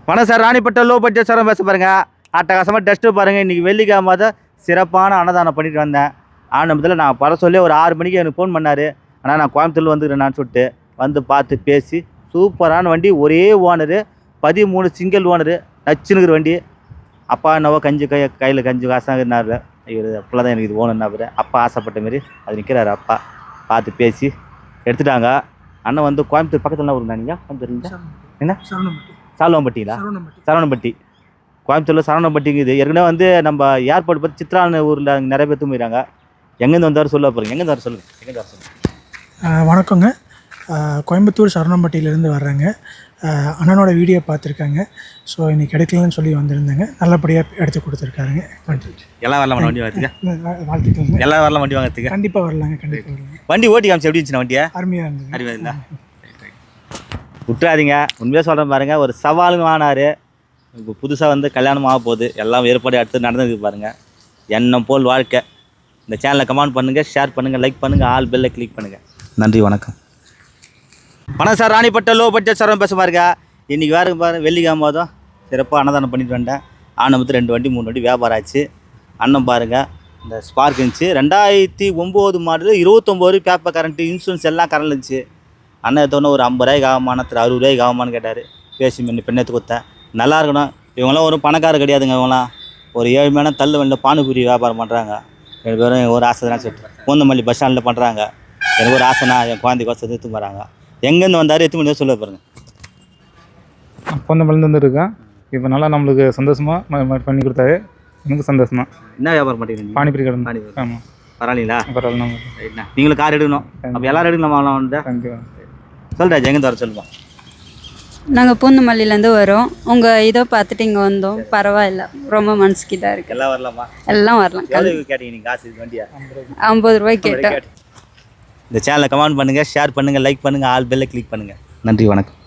வணக்கம் sir, ராணிப்பட்ட low budget சாரம் பேச பாருங்க. அட்டகாசமாக டெஸ்ட்டு பாருங்கள். இன்றைக்கி வெள்ளிக்கிழமை தான் சிறப்பான அன்னதானம் பண்ணிட்டு வந்தேன். ஆரம்பத்தில் நான் வர சொல்லி ஒரு 6 மணிக்கு எனக்கு ஃபோன் பண்ணார். ஆனால் நான் கோயம்புத்தூர் வந்துக்கிறேன்னு சொல்லிட்டு வந்து பார்த்து பேசி சூப்பரான வண்டி. ஒரே ஓனரு, 13 சிங்கிள் ஓனரு, நச்சுனுக்கிற வண்டி. அப்பா என்னவோ கையில் கஞ்சி காசாகிறாரு. இவர் அப்போல்லாம் தான் எனக்கு இது ஓனர்னா அவர் அப்பா ஆசைப்பட்ட மாரி அது நிற்கிறாரு. அப்பா பார்த்து பேசி எடுத்துட்டாங்க. அண்ணன் வந்து கோயம்புத்தூர் பக்கத்தில் ஊருங்க. நீங்கள் கோயம்புத்தூர் என்ன சால்வம்பட்டிங்களா? சரவணம்பட்டி. கோயம்புத்தூரில் சரவணம்பட்டிங்குது. ஏற்கனவே வந்து நம்ம ஏர்போர்ட் பற்றி சித்ரான ஊரில் நிறைய பேர் போயிடறாங்க. எங்கேருந்து வந்தார் சொல்ல போகிறீங்க? எங்கேருந்து வர சொல்லுங்கள். வணக்கங்க. கோயம்புத்தூர் சரவணம்பட்டியிலேருந்து வர்றேங்க. அண்ணனோட வீடியோ பார்த்துருக்காங்க. ஸோ இன்றைக்கி எடுக்கலன்னு சொல்லி வந்திருந்தேங்க. நல்லபடியாக எடுத்து கொடுத்துருக்காருங்க. எல்லாம் வரலாம் வண்டி வாங்கிறதுக்கு. வாழ்த்துக்கள். எல்லாம் வரலாம் வண்டி வாங்கிறதுக்கு. கண்டிப்பாக வரலாங்க. கண்டிப்பாக வரலாங்க. வண்டி ஓட்டி காமிச்சு எப்படி இருந்துச்சுன்னா வண்டியை? அருமையாக இருந்தது. அறிவாக இல்லை விட்டுறாதீங்க. உண்மையாக சொல்கிறேன் பாருங்கள். ஒரு சவாலுங்க ஆனார். இப்போ புதுசாக வந்து கல்யாணம் ஆக போகுது. எல்லாம் ஏற்பாடு அடுத்து நடந்தது பாருங்கள். எண்ணம் போல் வாழ்க்கை. இந்த சேனலை கமெண்ட் பண்ணுங்கள், ஷேர் பண்ணுங்கள், லைக் பண்ணுங்கள், ஆல் பெல்லை கிளிக் பண்ணுங்கள். நன்றி, வணக்கம். வணக்கம் சார், ராணிப்பட்ட லோ பட்ஜெட் சாரம் பேச பாருங்க. இன்றைக்கி வேறு பாருங்க, வெள்ளிக்கிழமை தான் சிறப்பாக அன்னதானம் பண்ணிட்டு வந்தேன். ஆனம்பத்து 2 வண்டி 3 வண்டி வியாபாரம் ஆச்சு. அண்ணன் பாருங்கள், இந்த ஸ்பார்க் இருந்துச்சு 2009 மாடல், 29 பேப்பர் கரண்ட்டு, இன்சூரன்ஸ் எல்லாம் கரண்ட் இருந்துச்சு. அண்ணன் எடுத்தோன்னே ஒரு 50 ரூபாய்க்கு ஆகுமான, 60 ரூபாய்க்கு ஆகுமான்னு கேட்டார். பேசி பெண்ணத்து கொடுத்தேன். நல்லா இருக்கணும். இவங்களாம் ஒரு பணக்கார கிடையாதுங்க. இவங்களாம் ஒரு ஏழ்மையான தள்ளு வண்டியில் பானிபூரி வியாபாரம் பண்ணுறாங்க. 2 பேரும் ஒரு ஆசை தான் சொல்லிட்டு பூந்தமல்லி பஸ் ஸ்டாண்டில் பண்ணுறாங்க. எனக்கு ஒரு ஆசைனா என் குழந்தைக்கு வசதி எடுத்து போகிறாங்க. எங்கேருந்து வந்தார் எத்து மணி சொல்ல பாருங்க. பூந்தமல்லிருந்து வந்துருக்கேன். இப்போ நல்லா நம்மளுக்கு சந்தோஷமாக பண்ணி கொடுத்தாரு. எனக்கு சந்தோஷம் தான். என்ன வியாபாரம் பண்ணுறீங்க? பானிபூரி கடை. ஆமாம். பரவாயில்லைங்களா? பரவாயில்ல. நீங்களும் கார் எடுக்கணும். அப்போ எல்லோரும் எடுக்கலாமா? வந்து சொல்கிறாச்சு. எங்கேருந்து வர சொல்லுவோம். நாங்கள் பூந்தமல்லியிலேருந்து வரோம். உங்கள் இதை பார்த்துட்டு இங்கே வந்தோம். பரவாயில்ல, ரொம்ப மனசுக்கு இதாக இருக்குது. எல்லாம் வரலாமா? எல்லாம் வரலாம். கேட்டீங்க நீங்கள் காசு வண்டியா? 50 ரூபாய்க்கு கேட்டேன். இந்த சேனலை கமெண்ட் பண்ணுங்கள், ஷேர் பண்ணுங்கள், லைக் பண்ணுங்கள், ஆல் பெல்லை கிளிக் பண்ணுங்கள். நன்றி, வணக்கம்.